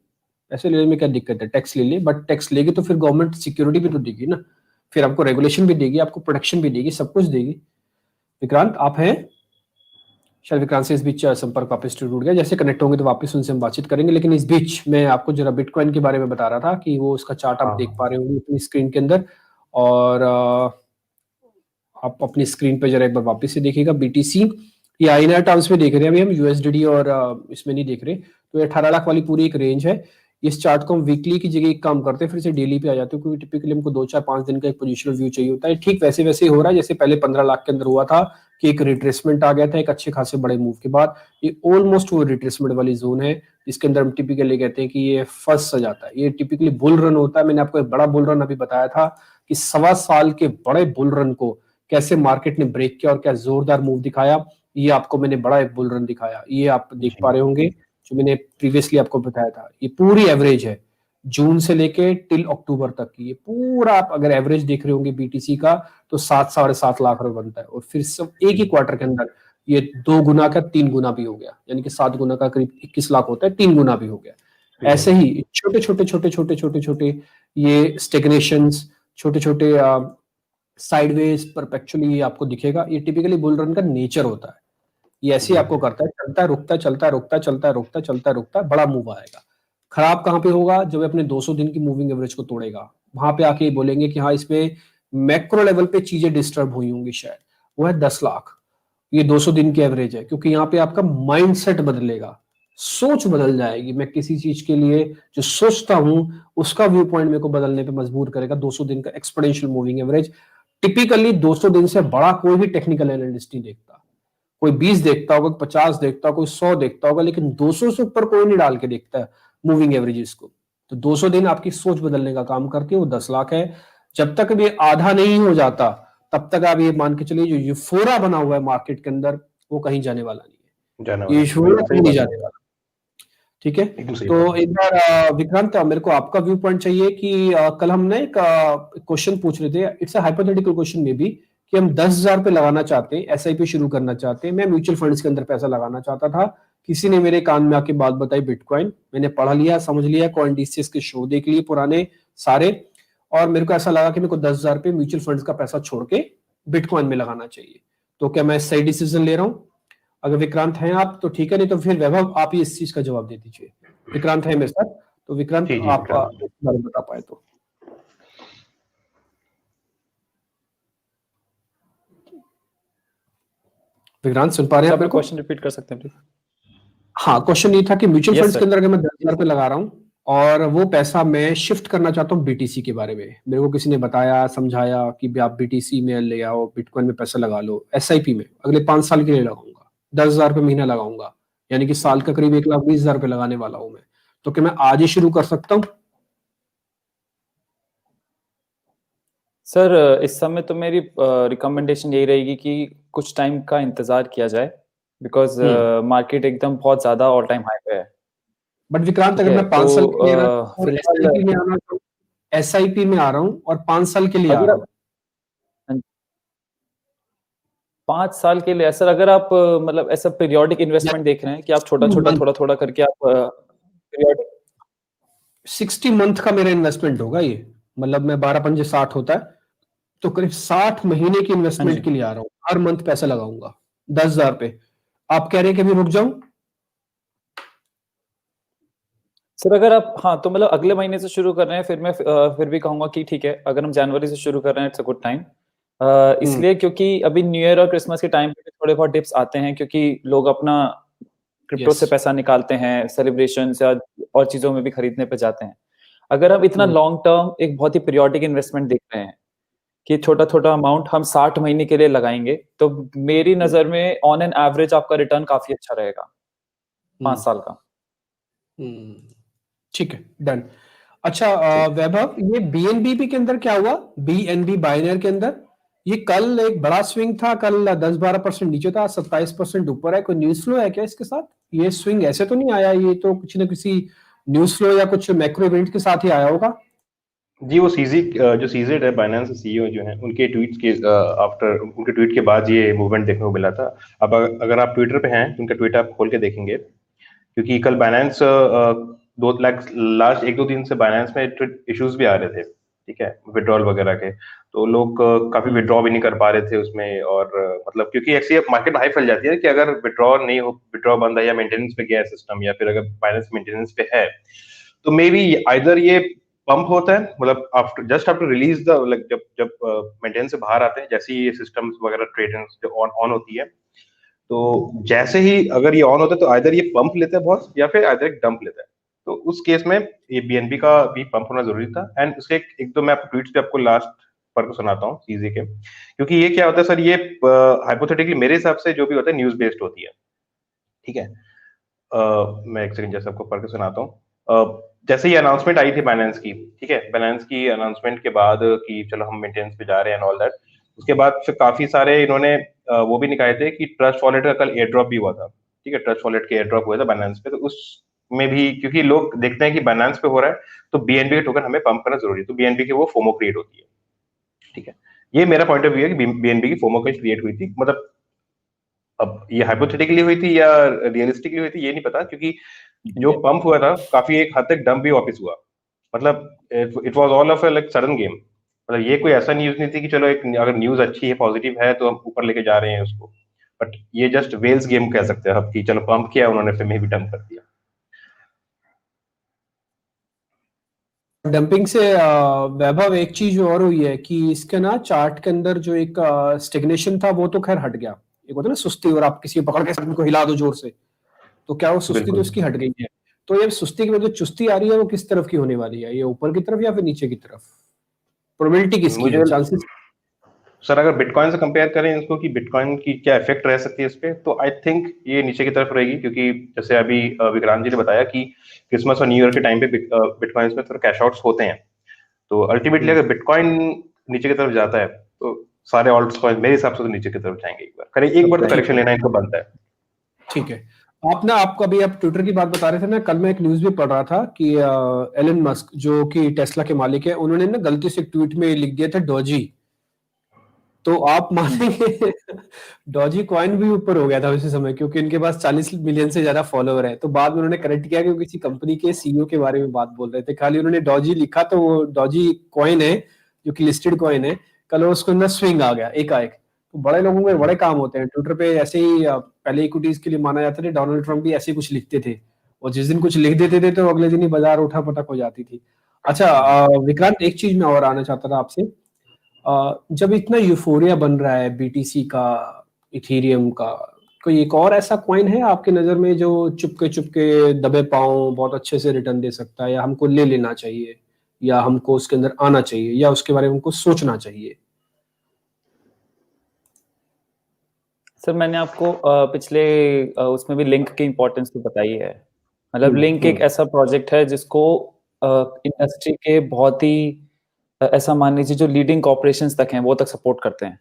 पैसे लेने में क्या दिक्कत है, टैक्स ले ले, बट टैक्स लेगी तो फिर गवर्नमेंट सिक्योरिटी भी तो देगी ना, फिर आपको रेगुलेशन भी देगी, आपको प्रोटेक्शन भी देगी, सब कुछ देगी। विक्रांत आप हैं? शायद विक्रांत से इस बीच संपर्क वापस टूट गया, जैसे कनेक्ट होंगे तो वापस उनसे हम बातचीत करेंगे। लेकिन इस बीच मैं आपको जरा बिटकॉइन के बारे में बता रहा था कि वो उसका चार्ट आप देख पा रहे होंगे अपनी स्क्रीन के अंदर, और आप अपनी स्क्रीन पे जरा एक बार वापस से देखिएगा। बीटीसी ये आईएनआर टर्म्स में देख रहे हैं अभी हम, यूएसडीडी और इसमें नहीं देख रहे। तो ये 18 लाख वाली पूरी एक रेंज है। इस चार्ट को हम वीकली की जगह एक काम करते हैं, फिर से डेली पे आ जाते हैं, क्योंकि टिपिकली हमको 2-4-5 दिन का एक पोजिशनल व्यू चाहिए होता है। ठीक वैसे वैसे ही हो रहा है जैसे पहले 15 लाख के अंदर हुआ था कि एक रिट्रेसमेंट आ गया था एक अच्छे खासे बड़े मूव के बाद। ये ऑलमोस्ट वो रिट्रेसमेंट वाली जोन है जिसके अंदर हम टिपिकली कहते हैं कि ये फर्स्ट जाता है। ये टिपिकली बुल रन होता है। मैंने आपको एक बड़ा बुल रन अभी बताया था कि 1.25 साल के बड़े बुल रन को कैसे मार्केट ने ब्रेक किया और क्या जोरदार मूव दिखाया। ये आपको मैंने बड़ा एक बुल रन दिखाया, ये आप देख पा रहे होंगे जो मैंने प्रीवियसली आपको बताया था। ये पूरी एवरेज है जून से लेके टिल अक्टूबर तक की। ये पूरा आप अगर एवरेज देख रहे होंगे बीटीसी का तो 7-7.5 लाख रुपए बनता है, और फिर सब एक ही क्वार्टर के अंदर ये 2 गुना का 3 गुना भी हो गया, यानी कि 7 गुना का करीब 21 लाख होता है, 3 गुना भी हो गया। ऐसे ही छोटे छोटे ये स्टेगनेशंस, छोटे छोटे साइडवेज परपेचुअली आपको दिखेगा। ये टिपिकली बुल रन का नेचर होता है। ये ऐसे ही आपको करता है, चलता रुकता चलता रुकता चलता रुकता चलता रुकता, बड़ा मूव आएगा। खराब कहां पे होगा? जब अपने 200 दिन की मूविंग एवरेज को तोड़ेगा, वहां पे आके बोलेंगे कि हाँ इसमें मैक्रो लेवल पे चीजें डिस्टर्ब हुई होंगी शायद। वो है 10 लाख, ये 200 दिन की एवरेज है, क्योंकि यहाँ पे आपका माइंडसेट बदलेगा। सोच बदल जाएगी। मैं किसी चीज के लिए जो सोचता हूं उसका व्यू पॉइंट मेरे को बदलने पे मजबूर करेगा। 200 दिन का एक्सपोनेंशियल मूविंग एवरेज टिपिकली 200 दिन से बड़ा कोई भी टेक्निकल एनालिस्ट नहीं देखता। कोई 20 देखता होगा, 50 देखता होगा, कोई 100 देखता होगा, लेकिन 200 से ऊपर कोई नहीं डाल के देखता है मूविंग एवरेजेस को। तो 200 दिन आपकी सोच बदलने का काम करती है, वो 10 लाख है। जब तक ये आधा नहीं हो जाता तब तक आप ये मान के चलिए जो यूफोरिया बना हुआ है मार्केट के अंदर वो कहीं जाने वाला नहीं है। जाने ये वाला यूफोरिया कहीं नहीं जाने वाला। ठीक है, एकदम सही तो बात। एक बार विक्रांत मेरे को आपका व्यू पॉइंट चाहिए कि कल हमने एक क्वेश्चन पूछ रहे थे, इट्स अ हाइपोथेटिकल क्वेश्चन में भी, कि हम 10,000 पे लगाना चाहते हैं, एसआईपी शुरू करना चाहते हैं, मैं म्यूचुअल फंड्स के अंदर पैसा लगाना चाहता था। किसी ने मेरे कान में आके बात बताई बिटकॉइन, मैंने पढ़ लिया, समझ लिया, कॉइनडिसेस के शो देख लिए पुराने सारे, और मेरे को ऐसा लगा कि मेरे को 10,000 पे म्यूचुअल फंड्स का पैसा छोड़ के बिटकॉइन में लगाना चाहिए। तो क्या मैं सही डिसीजन ले रहा हूँ? अगर विक्रांत हैं आप तो ठीक है, नहीं तो फिर वैभव आप ही इस चीज का जवाब दे दीजिए। विक्रांत है मेरे साथ, तो विक्रांत जी, जी, आप विक्रांत। इस बारे में बता पाए तो। विक्रांत सुन पा रहे हैं आप मेरे को? क्वेश्चन रिपीट कर सकते हैं प्लीज? हाँ, क्वेश्चन ये था कि म्यूचुअल Yes, फंड्स sir. के अंदर अगर मैं 10,000 पे लगा रहा हूँ और वो पैसा मैं शिफ्ट करना चाहता हूँ बीटीसी के बारे में, मेरे को किसी ने बताया, समझाया कि भी आप बीटीसी में ले आओ, बिटकॉइन में पैसा लगा लो, एसआईपी में अगले 5 साल के लिए लगाऊंगा, 10,000 पे महीना लगाऊंगा, यानी कि साल का करीब 1,20,000 पे लगाने वाला हूँ मैं। तो क्या मैं आज ही शुरू कर सकता हूँ? सर इस समय तो मेरी रिकमेंडेशन यही रहेगी कि कुछ टाइम का इंतजार किया जाए, बिकॉज मार्केट एकदम बहुत ज्यादा ऑल टाइम हाई पे है। बट विक्रांत ठीक अगर है, मैं 5 साल के लिए फिलहाल एसआईपी में आना तो एसआईपी में आ रहा हूँ और 5 साल के लिए आ अगर रहा हूँ। 5 साल के लिए सर, अगर आप मतलब ऐसा पीरियोडिक इन्वेस्टमेंट देख रहे हैं कि आप छोटा छोटा थोड़ा थोड़ा करके आप पीरियोडिक 60 मंथ का मेरा इन्वेस्टमेंट होगा ये, मतलब मैं 12 पंजे 60 होता है, तो करीब 60 महीने की इन्वेस्टमेंट के लिए आ रहा हूँ, हर मंथ पैसा लगाऊंगा 10,000 पे। आप कह रहे हैं कि अभी रुक जाऊं? सर अगर आप तो मतलब अगले महीने से शुरू कर रहे हैं, फिर मैं फिर भी कहूंगा कि ठीक है। अगर हम जनवरी से शुरू कर रहे हैं, इट्स अ गुड टाइम, इसलिए क्योंकि अभी न्यू ईयर और क्रिसमस के टाइम पे थोड़े बहुत डिप्स आते हैं, क्योंकि लोग अपना क्रिप्टो से पैसा निकालते हैं, सेलिब्रेशन या और चीजों में भी खरीदने पे जाते हैं। अगर हम इतना लॉन्ग टर्म एक बहुत ही पीरियोडिक इन्वेस्टमेंट देख रहे हैं कि छोटा छोटा अमाउंट हम 60 महीने के लिए लगाएंगे, तो मेरी नजर में ऑन एन एवरेज आपका रिटर्न काफी अच्छा रहेगा 5 साल का। ठीक है, डन। अच्छा वैभव, ये बीएनबी के अंदर क्या हुआ? बीएनबी बाइनर के अंदर ये कल एक बड़ा स्विंग था, कल 10-12% नीचे था, 27% ऊपर है। कोई न्यूज फ्लो है क्या इसके साथ? ये स्विंग ऐसे तो नहीं आया, ये तो कुछ ना किसी न्यूज फ्लो या कुछ मैक्रो इवेंट के साथ ही आया होगा। जी, वो सीजी जो सीजेड है, बाइनेंस सीईओ जो है, उनके ट्वीट के आफ्टर उनके ट्वीट के बाद ये मूवमेंट देखने को मिला था। अब अगर आप ट्विटर पे हैं तो उनका ट्वीट आप खोल के देखेंगे, क्योंकि कल बाइनेंस 2 लाख लास्ट 1-2 दिन से बाइनेंस में इश्यूज भी आ रहे थे, ठीक है, विड्रॉल वगैरह के। तो लोग काफी विड्रॉ भी नहीं कर पा रहे थे उसमें, और मतलब क्योंकि ऐसी मार्केट हाई फैल जाती है कि अगर विड्रॉ नहीं हो, विड्रॉ बंद है या मेंटेनेंस पे गया है सिस्टम, या फिर अगर बाइनेंस मेंटेनेंस पे है, तो मे बी आइदर ये पंप होता है, मतलब after just after release the, like जब जब मेंटेनेंस से बाहर आते हैं, जैसे ही ये सिस्टम्स वगैरह ट्रेड ऑन होती है, तो जैसे ही अगर ये ऑन होता है तो आइदर ये पंप लेता है बहुत, या फिर आइदर एक डंप लेता है। तो उस केस में ये बीएनबी का भी पंप होना जरूरी था। एंड उसके एक तो मैं आपको ट्वीट्स पे आपको लास्ट पर को सुनाता हूँ चीजें के, क्योंकि ये क्या होता है सर, ये हाइपोथेटिकली मेरे हिसाब से जो भी होता है न्यूज बेस्ड होती है, ठीक है। मैं एक सेकंड जैसे आपको पढ़ के सुनाता हूँ। जैसे ये अनाउंसमेंट आई थी बाइनेंस की, ठीक है, बाइनेंस की अनाउंसमेंट के बाद कि चलो हम मेंटेनेंस पे जा रहे हैं ऑल दैट, उसके बाद फिर काफी सारे इन्होंने वो भी निकाले थे कि ट्रस्ट वॉलेट का कल एयर ड्रॉप भी हुआ था, ठीक है, ट्रस्ट वॉलेट के एयर ड्रॉप हुआ था बाइनेंस पे। तो उसमें भी क्योंकि लोग देखते हैं कि बाइनेंस पे हो रहा है, तो बीएनबी के टोकन हमें पंप करना जरूरी है, तो बीएनबी की वो फोमो क्रिएट होती है, ठीक है। ये मेरा पॉइंट ऑफ व्यू है कि बीएनबी की फोमो कल क्रिएट हुई थी, मतलब अब ये हाइपोथेटिकली हुई थी या रियलिस्टिकली हुई थी ये नहीं पता, क्योंकि जो पंप हुआ था काफी एक हद तक डंप भी वापस हुआ, मतलब it was all of like sudden game. मतलब ये कोई ऐसा न्यूज नहीं थी कि चलो एक अगर न्यूज अच्छी है, पॉजिटिव है, तो हम ऊपर लेके जा रहे हैं उसको, बट ये जस्ट वेल्स गेम कह सकते हैं अब, कि चलो पंप किया उन्होंने, फिर में भी डंप कर दिया। डंपिंग से वैभव एक चीज और हुई है कि इसके ना चार्ट के अंदर जो एक स्टेग्नेशन था वो तो खैर हट गया। एक होता है ना सुस्ती, और आप किसी को पकड़ के को हिला दो जोर से, तो क्या वो सुस्ती तो बिल्कुल। उसकी हट गई है? तो ये सुस्ती की वजह जो चुस्ती आ रही है वो किस तरफ की होने वाली है? ये ऊपर की तरफ या फिर नीचे की तरफ? प्रोबेबिलिटी किसकी मुझे है, चांसेस? सर अगर बिटकॉइन से कंपेयर करें इसको कि बिटकॉइन की क्या इफेक्ट रह सकती है इस पे, तो आई थिंक ये नीचे की तरफ रहेगी, क्योंकि जैसे अभी विक्रांत जी ने बताया कि क्रिसमस और न्यू ईयर के टाइम पे बिटकॉइन में थोड़ा कैश आउट्स होते हैं। तो अल्टीमेटली अगर बिटकॉइन नीचे की तरफ जाता है तो सारे ऑल्ट्स कॉइन मेरे हिसाब से तो नीचे की तरफ जाएंगे। एक बार तो करेक्शन लेना इनको बनता है। ठीक है। आपको अभी आप ट्विटर की बात बता रहे थे ना, कल मैं एक न्यूज भी पढ़ रहा था कि एलन मस्क जो कि टेस्ला के मालिक है, उन्होंने ना गलती से ट्वीट में लिख दिया था डॉजी। तो आप मानेंगे डॉजी कॉइन भी ऊपर हो गया था उसी समय, क्योंकि इनके पास 40 मिलियन से ज्यादा फॉलोअर है। तो बाद में उन्होंने करेक्ट किया कि वो किसी कंपनी के सीईओ के बारे में बात बोल रहे थे, खाली उन्होंने डॉजी लिखा तो वो डॉजी कॉइन है जो कि लिस्टेड कॉइन है। कल उसके अंदर स्विंग आ गया एकाएक। तो बड़े लोगों में बड़े काम होते हैं ट्विटर पे। ऐसे ही पहले इक्विटीज के लिए माना जाता था, डोनाल्ड ट्रंप भी ऐसे कुछ लिखते थे, और जिस दिन कुछ लिख देते थे तो अगले दिन ही बाजार उठा पटक हो जाती थी। अच्छा विक्रांत, एक चीज मैं और आना चाहता था आपसे। जब इतना यूफोरिया बन रहा है बीटीसी का, इथेरियम का, कोई एक और ऐसा कॉइन है आपकी नजर में जो चुपके चुपके दबे पांव बहुत अच्छे से रिटर्न दे सकता है, या हमको ले लेना चाहिए, या हमको उसके अंदर आना चाहिए, या उसके बारे में हमको सोचना चाहिए? सर मैंने आपको पिछले उसमें भी लिंक की इम्पोर्टेंस तो बताई है। मतलब लिंक एक ऐसा प्रोजेक्ट है जिसको इंडस्ट्री के बहुत ही ऐसा मान लीजिए जो लीडिंग कॉर्पोरेशंस तक हैं वो तक सपोर्ट करते हैं,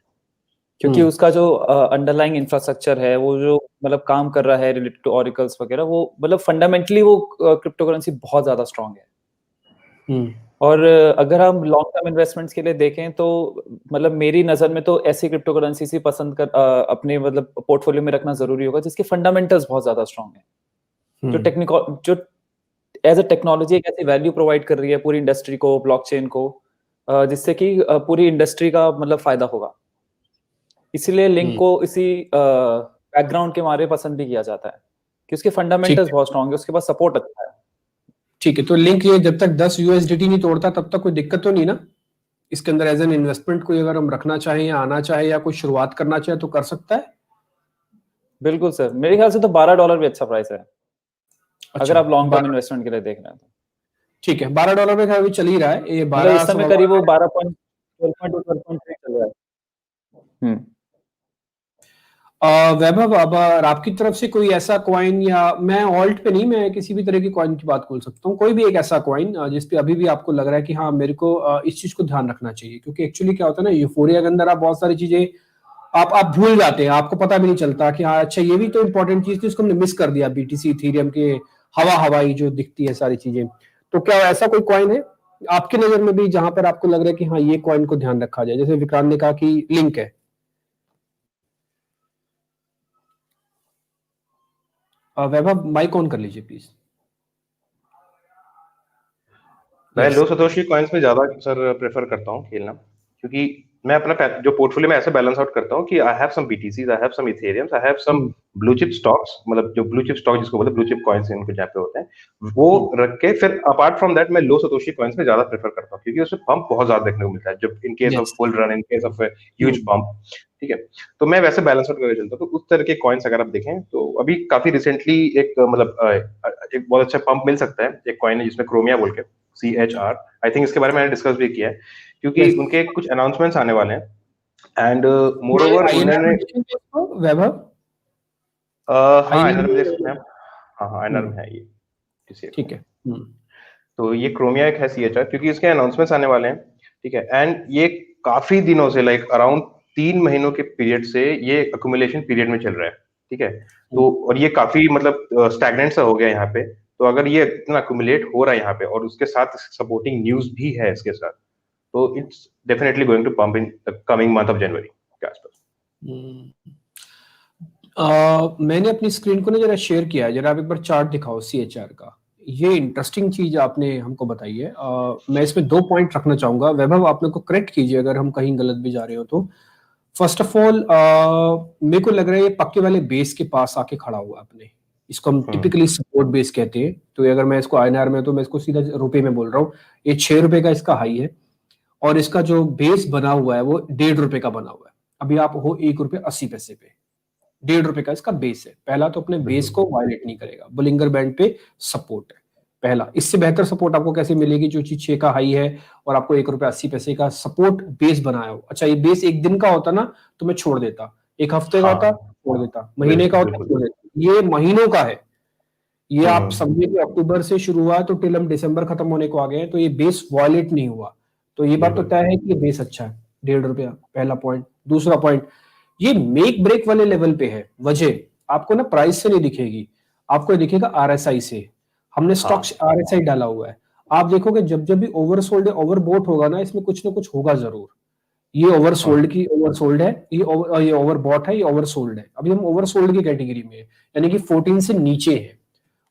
क्योंकि उसका जो अंडरलाइंग इंफ्रास्ट्रक्चर है, वो जो मतलब काम कर रहा है रिलेटेड टू ऑरिकल्स वगैरह, वो मतलब फंडामेंटली वो क्रिप्टो करेंसी बहुत ज्यादा स्ट्रांग है। और अगर हम लॉन्ग टर्म इन्वेस्टमेंट्स के लिए देखें तो मतलब मेरी नजर में तो ऐसी क्रिप्टो करेंसी ही पसंद कर अपने मतलब पोर्टफोलियो में रखना जरूरी होगा जिसके फंडामेंटल्स बहुत ज्यादा स्ट्रांग है, जो एज अ टेक्नोलॉजी एक ऐसी वैल्यू प्रोवाइड कर रही है पूरी इंडस्ट्री को, ब्लॉकचेन को, जिससे कि पूरी इंडस्ट्री का मतलब फायदा होगा। इसीलिए लिंक को इसी बैकग्राउंड के मारे पसंद भी किया जाता है कि उसके फंडामेंटल्स बहुत स्ट्रांग है, उसके पास सपोर्ट अच्छा है। ठीक है, तो लिंक ये जब तक 10 यूएसडीटी नहीं तोड़ता तब तक कोई दिक्कत तो नहीं ना? इसके अंदर एज एन इन्वेस्टमेंट कोई अगर हम रखना चाहें या आना चाहे या कोई शुरुआत करना चाहे तो कर सकता है? बिल्कुल सर, मेरे ख्याल से तो $12 भी अच्छा प्राइस है। अच्छा, अगर आप लॉन्ग टर्म इन्वेस्टमेंट के लिए देख रहे हैं तो ठीक है। $12 में अभी चल ही रहा है ये, मतलब इस समय करीब वो 12.3 चल रहा है। वैभव, अब आपकी तरफ से कोई ऐसा कॉइन, या मैं ऑल्ट पे नहीं, मैं किसी भी तरह की कॉइन की बात बोल सकता हूँ, कोई भी एक ऐसा कॉइन जिसपे अभी भी आपको लग रहा है कि हाँ मेरे को इस चीज को ध्यान रखना चाहिए? क्योंकि एक्चुअली क्या होता है ना, यूफोरिया के अंदर आप बहुत सारी चीजें आप भूल जाते हैं, आपको पता भी नहीं चलता कि हाँ अच्छा ये भी तो इंपॉर्टेंट चीज थी, उसको हमने मिस कर दिया। बीटीसी इथेरियम के हवाई जो दिखती है सारी चीजें, तो क्या ऐसा कोई कॉइन है आपकी नजर में भी जहां पर आपको लग रहा है कि हाँ ये कॉइन को ध्यान रखा जाए? जैसे विक्रांत ने कहा कि लिंक है। वैभव माइक ऑन कर लीजिए प्लीज। मैं लो सतोशी कॉइन्स में ज्यादा सर प्रेफर करता हूँ खेलना, क्योंकि मैं अपना जो पोर्टफोलियो में ऐसे बैलेंस आउट करता हूँ कि I have some BTCs, I have some Ethereums, I have some blue chip stocks, मतलब जो ब्लू चिप स्टॉक जिसको बोलते हैं, ब्लू चिप कॉइन्स इनके जहाँ पे होते हैं, वो रख के फिर अपार्ट फ्रॉम दैट मैं लो सतोशी कॉइन्स में ज्यादा प्रेफर करता हूँ, क्योंकि उसमें पंप बहुत ज्यादा देखने को मिलता है जब in case of full run, in case of huge pump. ठीक है, तो मैं वैसे बैलेंस आउट करके चलता हूँ। तो उस तरह के कॉइन्स अगर आप देखें तो अभी काफी रिसेंटली एक मतलब एक बहुत अच्छा पंप मिल सकता है। एक कॉइन है जिसमें क्रोमिया बोल के, CHR, आई थिंक इसके बारे में मैंने डिस्कस भी किया है, क्योंकि उनके कुछ अनाउंसमेंट्स आने वाले हैं। एंड मोर ओवर उन्होंने वैभव हाँ INR में देख सकते हैं। हाँ INR में है ये, ठीक है। तो ये क्रोमिया एक है CHR, क्योंकि इसके अनाउंसमेंट्स आने वाले हैं। ठीक है, एंड ये काफी दिनों से लाइक अराउंड 3 महीनों के पीरियड से ये अक्यूमुलेशन पीरियड में चल रहा है। ठीक है, तो और ये काफी मतलब स्टैग्नेंट सा हो गया यहाँ पे। तो अगर ये इतना अक्यूमुलेट हो रहा है यहाँ पे और उसके साथ सपोर्टिंग न्यूज भी है इसके साथ, तो it's definitely going to pump in the coming month of January के आसपास। मैंने अपनी स्क्रीन को ना जरा शेयर किया है, जरा आप एक बार चार्ट दिखाओ CHR का। ये इंटरेस्टिंग चीज आपने हमको बताई है। मैं इसमें 2 पॉइंट रखना चाहूंगा। वैभव आप मेरे को करेक्ट कीजिए अगर हम कहीं गलत भी जा रहे हो तो। फर्स्ट ऑफ ऑल मेरे को लग रहा है ये पक्के वाले बेस के पास आके खड़ा हुआ अपने, इसको हम टिपिकली सपोर्ट बेस कहते हैं। तो अगर मैं इसको INR में, तो मैं इसको सीधा रुपए में बोल रहा हूँ। ये 6 रुपए का इसका हाई है, और इसका जो बेस बना हुआ है वो 1.5 रुपए का बना हुआ है। अभी आप हो 1 रुपए 80 पैसे पे। ₹1.5 का इसका बेस है। पहला तो अपने बेस को वायलेट नहीं करेगा, बोलिंगर बैंड पे सपोर्ट है पहला। इससे बेहतर सपोर्ट आपको कैसे मिलेगी, जो चीज 6 का हाई है और आपको ₹1.80 का सपोर्ट बेस बनाया हो। अच्छा, ये बेस एक दिन का होता ना तो मैं छोड़ देता, एक हफ्ते का होता छोड़ देता, महीने का होता छोड़ देता, ये महीनों का है। ये आप समझिए कि अक्टूबर से शुरू हुआ तो टिल हम दिसंबर खत्म होने को आ गए हैं, तो ये बेस वायलेट नहीं हुआ, तो ये बात तो तय है कि ये बेस अच्छा है। ₹1.5 पहला पॉइंट। दूसरा पॉइंट, ये मेक ब्रेक वाले लेवल पे है। वजह आपको ना प्राइस से नहीं दिखेगी, आपको दिखेगा आरएसआई से। हमने स्टॉक आरएसआई डाला हुआ है, आप देखोगे जब जब भी ओवरसोल्ड है, ओवरबोट होगा ना, इसमें कुछ ना कुछ होगा जरूर। ये ओवरसोल्ड है, ये ओवरबॉट है, ये ओवरसोल्ड है। अभी हम ओवरसोल्ड की कैटेगरी में है, यानी कि 14 से नीचे है।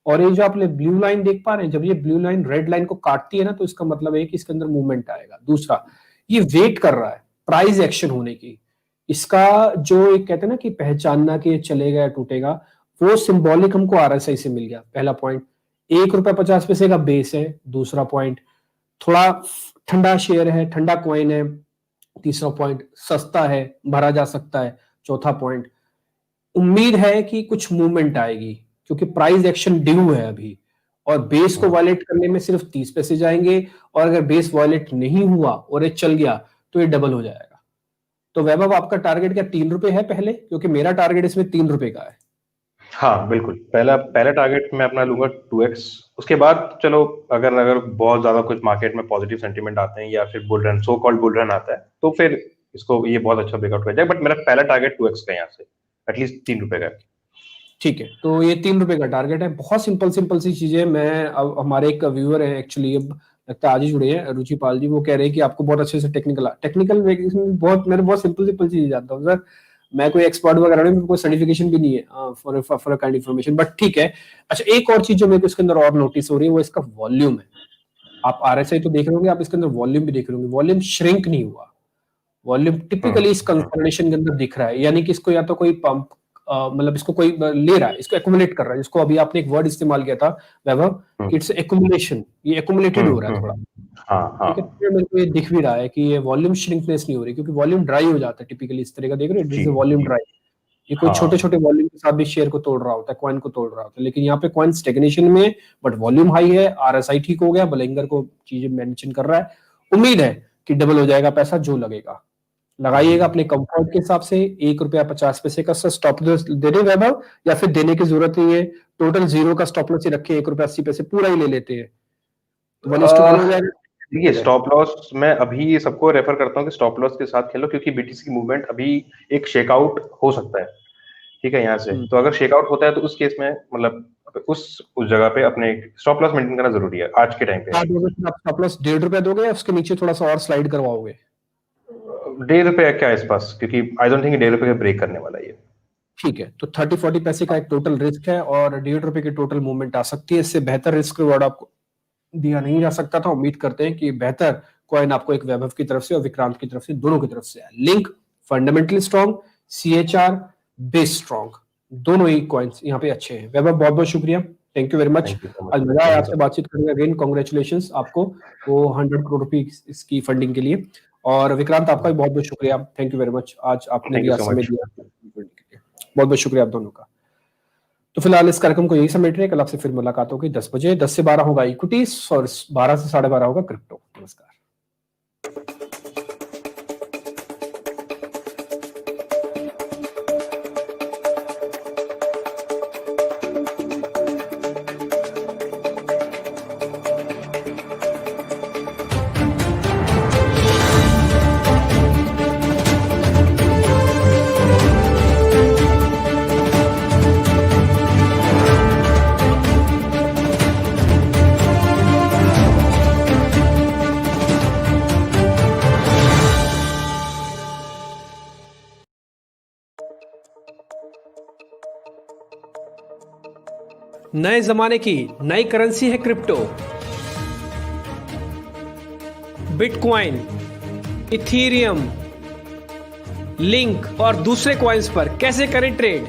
और ये जो आप ब्लू लाइन देख पा रहे हैं, जब ये ब्लू लाइन रेड लाइन को काटती है ना, तो इसका मतलब है कि इसके अंदर मूवमेंट आएगा। दूसरा, ये वेट कर रहा है प्राइस एक्शन होने की। इसका जो एक कहते हैं ना कि पहचानना कि ये चलेगा या टूटेगा, वो सिंबॉलिक हमको आरएसआई से मिल गया। पहला पॉइंट, ₹1.50 का बेस है। दूसरा पॉइंट, थोड़ा ठंडा शेयर है, ठंडा कॉइन है। तीसरा पॉइंट, सस्ता है, भरा जा सकता है। चौथा पॉइंट, उम्मीद है कि कुछ मूवमेंट आएगी क्योंकि प्राइस एक्शन ड्यू है अभी, और बेस को वायलेट करने में सिर्फ 30 पैसे जाएंगे, और अगर बेस वायलेट नहीं हुआ और ये चल गया तो ये डबल हो जाएगा। तो वैभव, आपका टारगेट क्या ₹3 है पहले? क्योंकि मेरा टारगेट इसमें ₹3 का है। हाँ बिल्कुल, पहला टारगेट मैं अपना लूंगा 2x। उसके बाद चलो अगर बहुत ज्यादा कुछ मार्केट में पॉजिटिव सेंटीमेंट आते हैं या फिर bull run, so called bull run आता है, तो फिर इसको ये बहुत अच्छा ब्रेकआउट कर जाएगा। बट मेरा पहला टारगेट 2x का यहाँ से एटलीस्ट ₹3 का। ठीक है, तो ये ₹3 का टारगेट है। बहुत सिंपल सी चीजें। मैं अब हमारे एक व्यूअर है एक्चुअली, अब लगता है आज ही जुड़े हैं, रुचिपाल जी, वो कह रहे हैं कि आपको बहुत अच्छे से टेक्निकल बहुत मैंने बहुत सिंपल चीज जानता हूँ सर, मैं कोई एक्सपर्ट वगैरह नहीं, कोई सर्टिफिकेशन भी नहीं है फॉर काइंड इन्फॉर्मेशन, बट ठीक है। अच्छा, एक और चीज जो मेरे को इसके अंदर और नोटिस हो रही है वो इसका वॉल्यूम है। आप आरएसआई तो देख रहे होंगे, आप इसके अंदर वॉल्यूम भी देख रहे होंगे। वॉल्यूम श्रिंक नहीं हुआ, वॉल्यूम टिपिकली इस कंसोलिडेशन के अंदर दिख रहा है, यानी कि इसको या तो कोई पंप मतलब इसको कोई ले रहा है, इसको एक्युमुलेट कर रहा है, जिसको अभी आपने एक वर्ड इस्तेमाल किया था वैभव, इट्स एक्युमुलेशन, ये एक्युमुलेटेड हो रहा है थोड़ा। ठीक है, तो मेरे को ये दिख भी रहा है कि ये वॉल्यूम श्रिंकनेस नहीं हो रही, क्योंकि वॉल्यूम ड्राई हो जाता है टिपिकली इस तरह का, देख रहे हो, दिस इज वॉल्यूम ड्राई। ये कोई छोटे वॉल्यूम के साथ भी शेयर को तोड़ रहा होता है, कॉइन को तोड़ रहा होता है, लेकिन यहाँ पे कॉइन स्टेग्नेशन में, बट वॉल्यूम हाई है, आरएसआई ठीक हो गया, बोलिंगर को चीजें मेंशन कर रहा है। उम्मीद है कि डबल हो जाएगा पैसा, जो लगेगा लगाइएगा अपने कंफर्ट के हिसाब से। ₹1.50 का स्टॉप लॉस दे दे वैभव, या फिर देने की जरूरत नहीं है, टोटल 0 का स्टॉप लॉस ही रखे, ₹1.80 पूरा ही ले लेते हैं, तो 1:1 हो जाएगा। देखिए, स्टॉप लॉस मैं अभी सबको रेफर करता हूँ कि स्टॉप लॉस के साथ खेलो, क्योंकि बीटीसी की मूवमेंट अभी एक शेकआउट हो सकता है। ठीक है, यहाँ से तो अगर शेकआउट होता है तो उस केस में मतलब उस जगह पे अपने स्टॉप लॉस मेंटेन करना जरूरी है आज के टाइम पे। स्टॉप लॉस ₹1.5 दोगे या उसके नीचे थोड़ा सा और स्लाइड करवाओगे? ₹1.5 क्या इस पास, क्योंकि आई डोंट थिंक ₹1.5 का ब्रेक करने वाला है। ठीक है, तो 30-40 पैसे का एक टोटल रिस्क है और ₹1.5 की टोटल मूवमेंट आ सकती है। इससे बेहतर रिस्क रिवॉर्ड आपको दिया नहीं जा सकता था। उम्मीद करते हैं कि बेहतर कॉइन आपको एक वैभव की तरफ से और विक्रांत की तरफ से, दोनों की तरफ से है। Link fundamentally strong, CHR base strong, दोनों ही कॉइन्स यहाँ पे अच्छे हैं। वैभव, बहुत बहुत शुक्रिया, थैंक यू वेरी मच। आज मजा आया आपसे बातचीत करने। अगेन कांग्रेचुलेशंस आपको वो 100 करोड़ रुपए इसकी फंडिंग के लिए। और विक्रांत, आपका भी बहुत बहुत शुक्रिया, थैंक यू वेरी मच, आज आपने दिया समय दिया, बहुत बहुत शुक्रिया आप दोनों का। तो फिलहाल इस कार्यक्रम को यही समेट रहे, कल आपसे फिर मुलाकात होगी 10 बजे। 10 से 12 होगा इक्विटीज और 12 से 12:30 होगा क्रिप्टो। नमस्कार। नए जमाने की नई करेंसी है क्रिप्टो। बिटकॉइन, इथीरियम, लिंक और दूसरे कॉइन्स पर कैसे करें ट्रेड।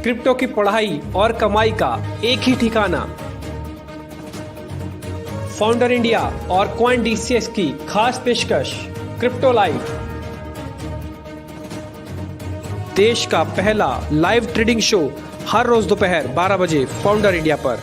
क्रिप्टो की पढ़ाई और कमाई का एक ही ठिकाना, फाउंडर इंडिया और कॉइन DCX की खास पेशकश क्रिप्टो लाइव। देश का पहला लाइव ट्रेडिंग शो हर रोज दोपहर 12 बजे फाउंडर इंडिया पर।